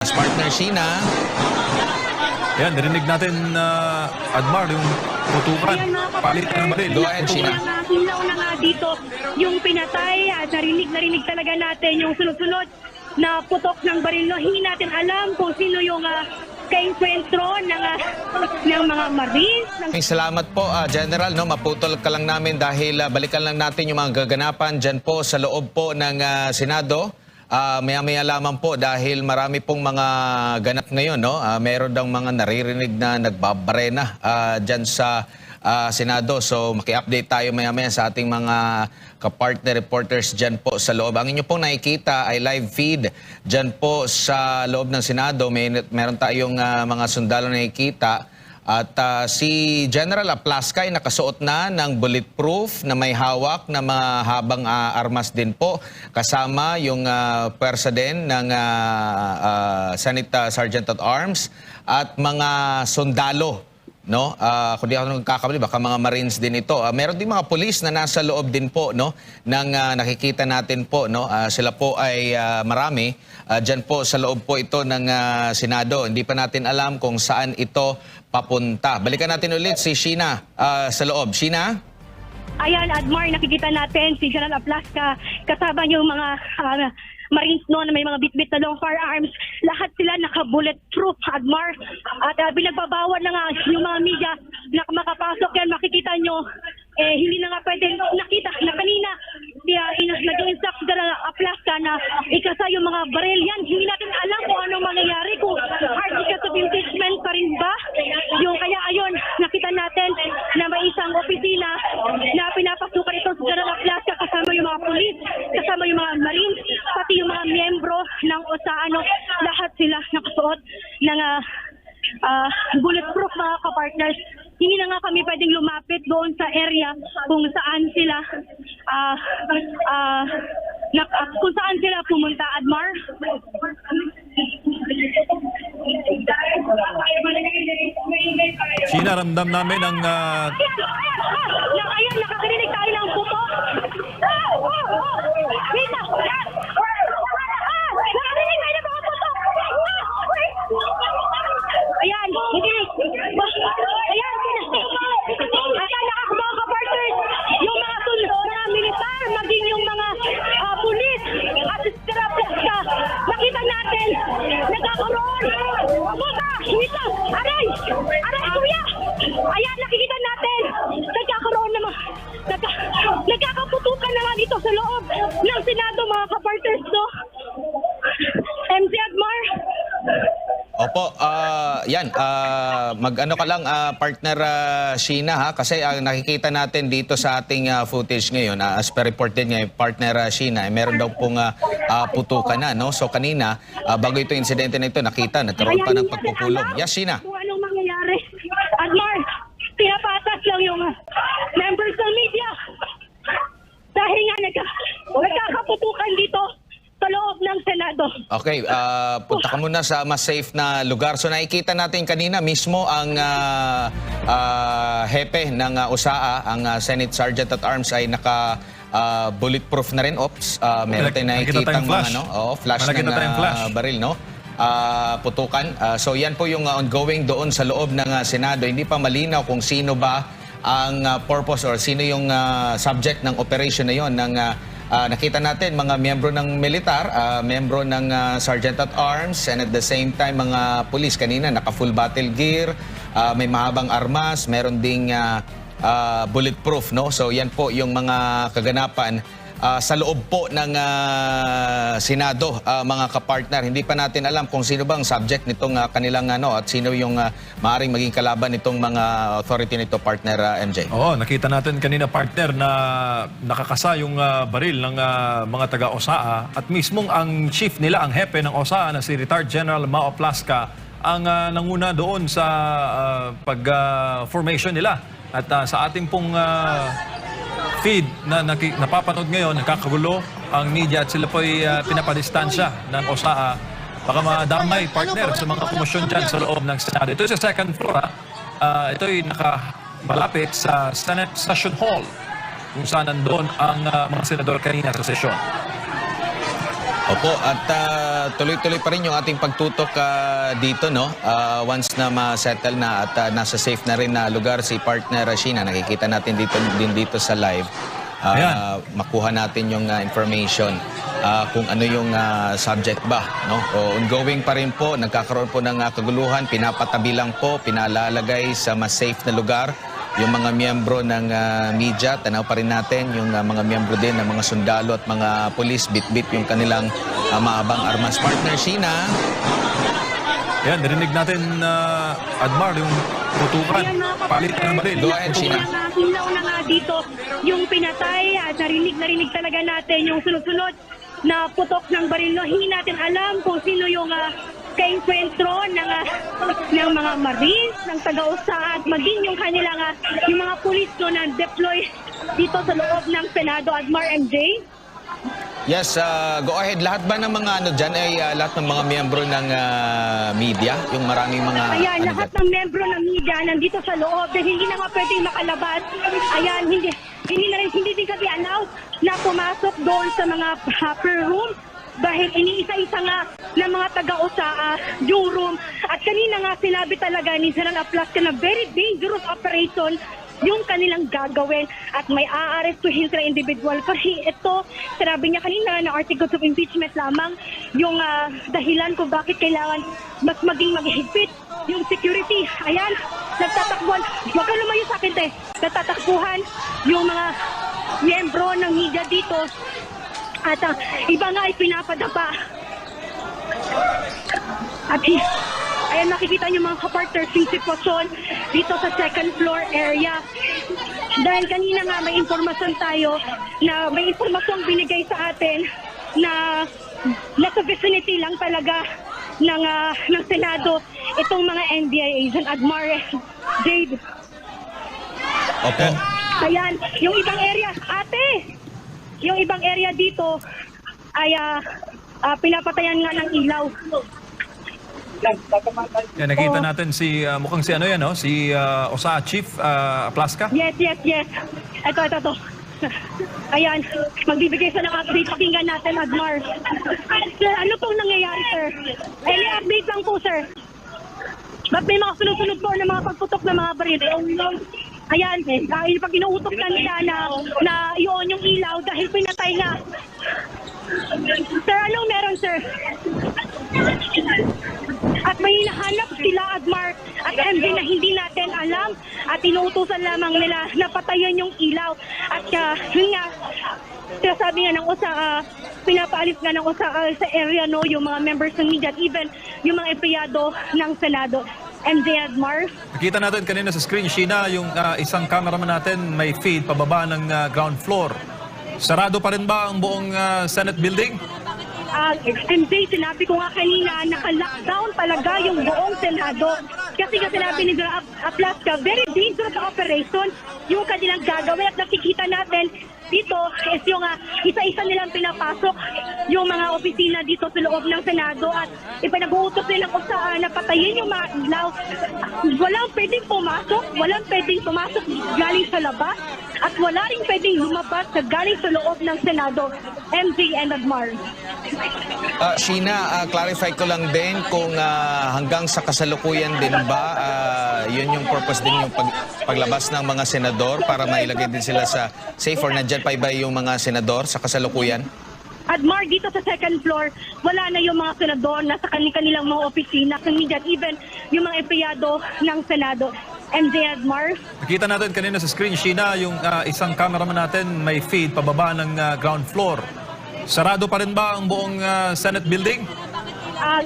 Yes, partner Sheena. Yan, narinig natin, Admar, yung putukan. Ayan, mga Palit kapatid, ng baril. Go ahead, Sheena. Hilaw na nga dito yung pinatay at narinig talaga natin yung sunod-sunod na putok ng baril. No, hindi natin alam kung sino yung kainkwentro ng mga Marines. Maraming salamat po, General. No, maputol ka lang namin dahil balikan lang natin yung mga gaganapan dyan po sa loob po ng Senado. Maya-maya lamang po dahil marami pong mga ganap ngayon. No? Meron daw mga naririnig na nagbabarena dyan sa Senado. So maki-update tayo maya-maya sa ating mga kapartner reporters dyan po sa loob. Ang inyo pong nakikita ay live feed dyan po sa loob ng Senado. Meron tayong mga sundalo na nakikita. At si General Aplasca ay nakasuot na ng bulletproof na may hawak na mahabang armas din po. Kasama yung pwersa din ng Senate Sergeant at Arms at mga sundalo. No? Kung di ako nagkakamali, baka mga Marines din ito. Meron din mga pulis na nasa loob din po, no, ng nakikita natin po. No? Sila po ay marami. Diyan po sa loob po ito ng Senado. Hindi pa natin alam kung saan ito papunta. Balikan natin ulit si Sheena sa loob. Sheena? Ayan, Admar, nakikita natin si General Aplasca kasama yung mga Marines no, na may mga bit-bit na long firearms. Lahat sila naka-bulletproof, Admar. At binagbabawal na nga yung mga media na makapasok yan. Makikita nyo, hindi na nga pwede nakita na kanina nag-instruct si General Aplasca na ikasa yung mga baril yan. Hindi natin alam kung anong mangyayari, kung articles of impeachment pa rin ba. Yung kaya ayun, nakita natin na may isang opisina na pinapasukan ito si General Aplasca kasama yung mga pulis, kasama yung mga Marines, pati yung mga miyembro ng OSA, lahat sila nakasuot ng bulletproof, mga kapartners. Hindi na nga kami pwedeng lumapit doon sa area kung saan sila kung saan sila pumunta, Admar. Sheena, ramdam namin ang... Ayun, nakakarinig tayo ng puto. Wait lang. Nakakarinig tayo ng mga puto. Ayan, hindi. Ayan, nakakabawa ka, partners. Yung mga sunod na militar, maging yung mga pulis at Aplasca. Nakita natin, nagkakaroon. Puta, wait lang. Aray, kuya. Ayan, nakikita natin, nagkakaroon naman. Nagkakaputukan na nga dito sa loob ng Senado, mga kaparters, no? MC Admar. Opo, yan, mag-ano ka lang, partner Sheena, ha? Kasi nakikita natin dito sa ating footage ngayon, as per report din niya, partner Sheena, meron daw pong putukan na, no? So kanina, bago ito insidente na ito, nakita, nagkaroon pa ng pagpupulong. Yes, Sheena. Kung anong mangyayari. Admar, pinapatas lang yung members ng media. Dahil nga nagkakaputukan dito sa loob ng Senado. Okay, punta ka muna sa mas safe na lugar. So nakikita natin kanina mismo ang hepe ng USAA, ang Senate Sergeant at Arms ay naka bulletproof na rin. Ops, meron tayong nakikita flash ng baril, no? Putukan. So yan po yung ongoing doon sa loob ng Senado. Hindi pa malinaw kung sino ba ang purpose or sino yung subject ng operation na yon ng nakita natin mga miyembro ng militar, miyembro ng Sergeant at Arms, and at the same time mga pulis. Kanina naka-full battle gear, may mahabang armas, meron ding bulletproof, no? So yan po yung mga kaganapan sa loob po ng Senado, mga kapartner. Hindi pa natin alam kung sino bang subject nitong kanilang at sino yung maaaring maging kalaban nitong mga authority nito, partner MJ. Oo, nakita natin kanina, partner, na nakakasa yung baril ng mga taga-OSAA at mismong ang chief nila, ang hepe ng OSAA na si Retired General Mao Aplasca ang nanguna doon sa pag-formation nila. At sa ating pong feed na napapanood ngayon, nakakagulo ang media at sila po ay pinapadistansya ng OSAA. Baka madamay, partner, sa mga komosyon dyan sa loob ng Senado. Ito sa second floor. Ito ay nakamalapit sa Senate Session Hall kung saan nandoon ang mga senador kanina sa sesyon. Opo, at tuloy-tuloy pa rin yung ating pagtutok dito, no? Once na ma-settle na at nasa safe na rin na lugar si partner Sheena, nakikita natin dito sa live. Ayan. Makuha natin yung information kung ano yung subject ba, no? Ongoing pa rin po, nagkakaroon po ng kaguluhan, pinapatabi lang po, pinalalagay sa mas safe na lugar yung mga miyembro ng media. Tanaw pa rin natin yung mga miyembro din ng mga sundalo at mga pulis, bit-bit yung kanilang maabang armas. Partner Sheena. Yan, narinig natin, Admar, yung tutukan, Ayan, mga palitan ng baril. Go ahead, Sheena. Hinaw na nga dito yung pinatay at narinig talaga natin yung sunod-sunod na putok ng baril. No, hindi natin alam kung sino yung kainkwentro ng mga Marines, ng taga-usa at maging yung kanilang yung mga pulis no, na deploy dito sa loob ng Senado. Admar, MJ. Yes, go ahead. Lahat ba ng mga ano dyan ay lahat ng mga miyembro ng media? Yung maraming mga... Ayan, lahat ng membro ng media nandito sa loob dahil hindi na nga pwedeng makalabas. Ayan, hindi din kasi allowed na pumasok doon sa mga upper room dahil iniisa-isa nga ng mga taga-usa yung room. At kanina nga sinabi talaga ni General Aplasca na very dangerous operation yung kanilang gagawin at may aarestuhin sila individual. Kasi ito, sinabi niya kanina na articles of impeachment lamang yung dahilan kung bakit kailangan mas maging maghigpit yung security. Ayan, nagtatakbuhan. Huwag ka lumayo sa akin, te. Nagtatakbuhan yung mga miyembro ng media dito at iba nga ay pinapadapa. At ayan, nakikita niyo mga kapartners yung sitwasyon dito sa second floor area. Dahil kanina nga may impormasyon tayo na may impormasyong binigay sa atin na nasa vicinity lang talaga ng Senado itong mga NBI agent, Admar, Jade. Opo. Ayan, yung ibang area, ate! Yung ibang area dito ay pinapatayan nga ng ilaw. Yan, nakita natin si, mukhang si ano yan, no? Si OSA Chief Aplasca. Yes. Ito. Ayan, magbibigay sa ng update. Pakinggan natin, Admar. Sir, ano pong nangyayari, sir? Any update lang po, sir? Ba't may mga sunod-sunod po na mga pagputok ng mga baril? Ayan, pag inuutok na nila na iyon yung ilaw dahil pinatay nga. Sir, anong meron, sir? At may hinahanap sila, Admar at MJ, na hindi natin alam at inuutusan lamang nila na patayin yung ilaw. At yun nga, sinasabi nga ng USA, pinapaalis nga ng USA sa area, no, yung mga members ng media at even yung mga empleyado ng Senado. MJ, Admar. Nakita natin kanina sa screen, Sheena, yung isang cameraman natin may feed pababa ng ground floor. Sarado pa rin ba ang buong Senate building? MJ, sinabi ko nga kanina, naka-lockdown talaga yung buong Senado. Kasi nga sinabi ni General Aplasca, very dangerous operation yung kanilang gagawin. At nakikita natin dito is yung isa-isa nilang pinapasok yung mga opisina dito sa loob ng Senado at ipinag-uutos nilang kung saan napatayin yung mga ilaw. Walang pwedeng pumasok galing sa labas at wala rin pwedeng lumabas na galing sa loob ng Senado. MJ and Admar. Sheena, clarify ko lang din kung hanggang sa kasalukuyan din ba yun yung purpose din yung paglabas ng mga senador para mailagay din sila sa safe or nandyan pa iba yung mga senador sa kasalukuyan? Admar, dito sa second floor, wala na yung mga senador na sa kanilang mga opisina, at even yung mga empleyado ng Senado. MJ, Admar. Nakita natin kanina sa screen, Sheena, yung isang cameraman natin may feed pababa ng ground floor. Sarado pa rin ba ang buong Senate building?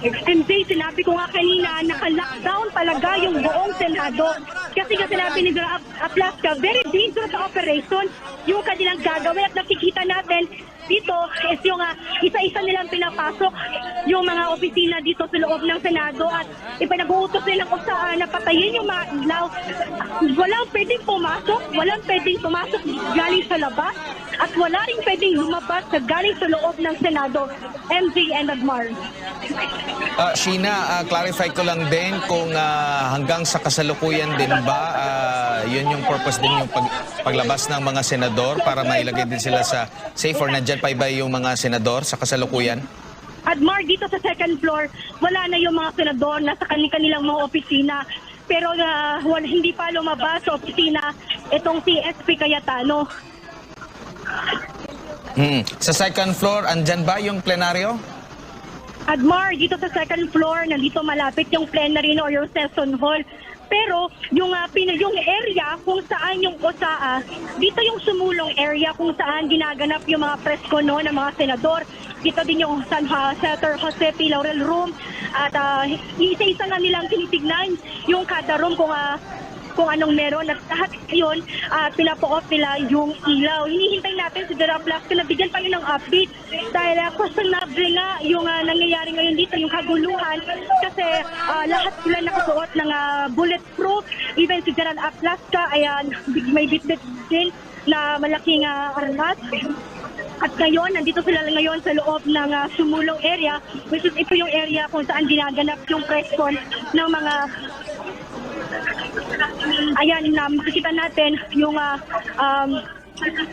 MJ, sinabi ko nga kanina, naka-lockdown talaga yung buong Senado. Kasi nga sinabi ni General Aplasca, very dangerous operation yung kanilang gagawin. At nakikita natin dito is yung isa-isa nilang pinapasok yung mga opisina dito sa loob ng Senado at ipinag-uutos nilang kung saan napatayin yung mga ilaw. Walang pwedeng pumasok galing sa labas at wala rin pwedeng lumabas na galing sa loob ng Senado. MJ and Admar. Sheena, clarify ko lang din kung hanggang sa kasalukuyan din ba yun yung purpose din yung paglabas ng mga senador para mailagay din sila sa safe or nandyan pa iba yung mga senador sa kasalukuyan? Admar, dito sa second floor, wala na yung mga senador na sa kanilang mga opisina. Pero hindi pa lumabas sa opisina itong si SP Cayetano. Sa second floor, andyan ba yung plenaryo? Admar, dito sa second floor, nandito malapit yung plenary or yung session hall. Pero yung area kung saan yung OSAA, dito yung sumulong area kung saan ginaganap yung mga press con ng mga senador. Dito din yung Senator Jose P. Laurel Room. At isa-isa nga nilang tinitignan yung kada room kung anong meron. At lahat yun, pinapo-off nila yung ilaw. Hinihintay natin si General Blasco na bigyan pa yun ng update. Dahil questionable nga yung nangyayari ngayon dito, yung kaguluhan. Kasi lahat sila nakasuot ng bulletproof. Even si General Blasco ay may bit-bit din na malaking armas. At ngayon, nandito sila ngayon sa loob ng sumulong area, which is ito yung area kung saan ginaganap yung press con ng mga... Ayan, makikita natin yung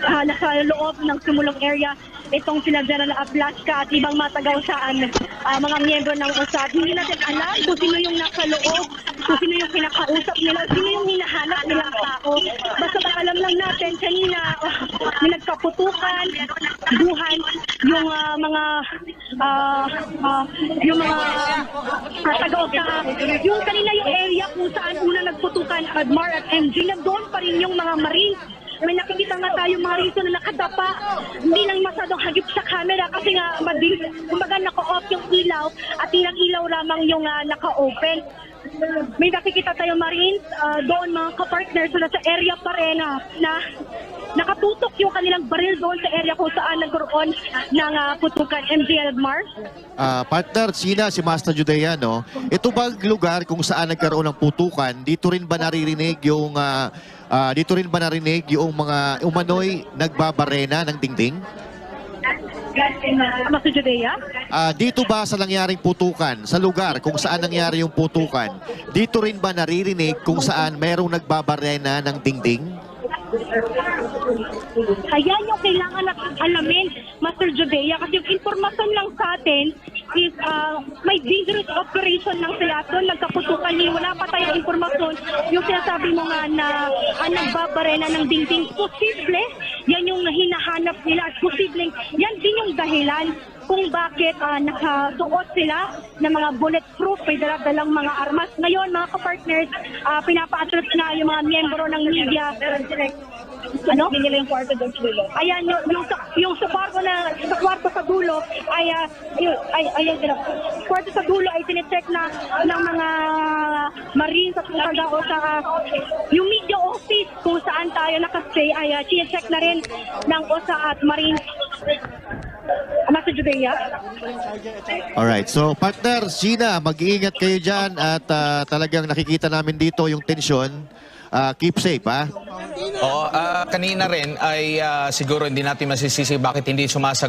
nasa loob ng sumulong area itong sila General Ablasca at ibang matagaw-saan mga miyembro ng OSAA. Hindi natin alam kung sino yung nasa loob, kung sino yung kinakausap nila, sino yung hinahanap nilang tao. Basta alam lang natin, kanina may nagkaputukan, buhan, yung mga taga-OSAA. Yung kanina yung area kung saan una nagputukan Admar at MJ, na doon pa rin yung mga Marines. May nakikita nga tayo mga rito na nakadapa, hindi lang masyadong hagip sa camera kasi nga madilim, kumbaga naka-off yung ilaw at ilang ilaw lamang yung naka-open. May nakikita tayo Marines, doon mga kapartners na sa area pa rin na nakatutok yung kanilang baril doon sa area kung saan nagkaroon ng putukan. MJ Admar? Partner, Sina, si Master Judea, no? Ito ba lugar kung saan nagkaroon ng putukan, dito rin ba naririnig yung mga umano'y nagbabarena ng dingding? Master Judea? Dito ba sa nangyaring putukan, sa lugar kung saan nangyari yung putukan, dito rin ba naririnig kung saan merong nagbabarena ng dingding? Ayan yung kailangan na alamin, Master Judea, kasi yung informasyon lang sa atin is may dangerous operation lang sila doon, nagkaputukan niyo. Wala pa tayong informasyon. Yung sinasabi mo nga na nagbabarena ng dingding, posible, yan yung hinahanap nila. Posible, yan din yung dahilan kung bakit nakasuot sila ng mga bulletproof, may dalang mga armas. Ngayon, mga kapartners, pinapa-attract na yung mga miyembro ng media. Ano? Nila yung kwarto doon sa dulo. Ayan, yung sa kwarto sa dulo ay kwarto sa dulo ay tine-check na ng mga Marines at mga tao sa yung media office kung saan tayo nakastay ay tine-check na rin ng OSA at Marines. Master Judea? Alright, so partner, Sina, mag-iingat kayo dyan at talagang nakikita namin dito yung tensyon. Keep safe, ha? Oo, kanina rin ay siguro hindi natin masisisi bakit hindi sumasagot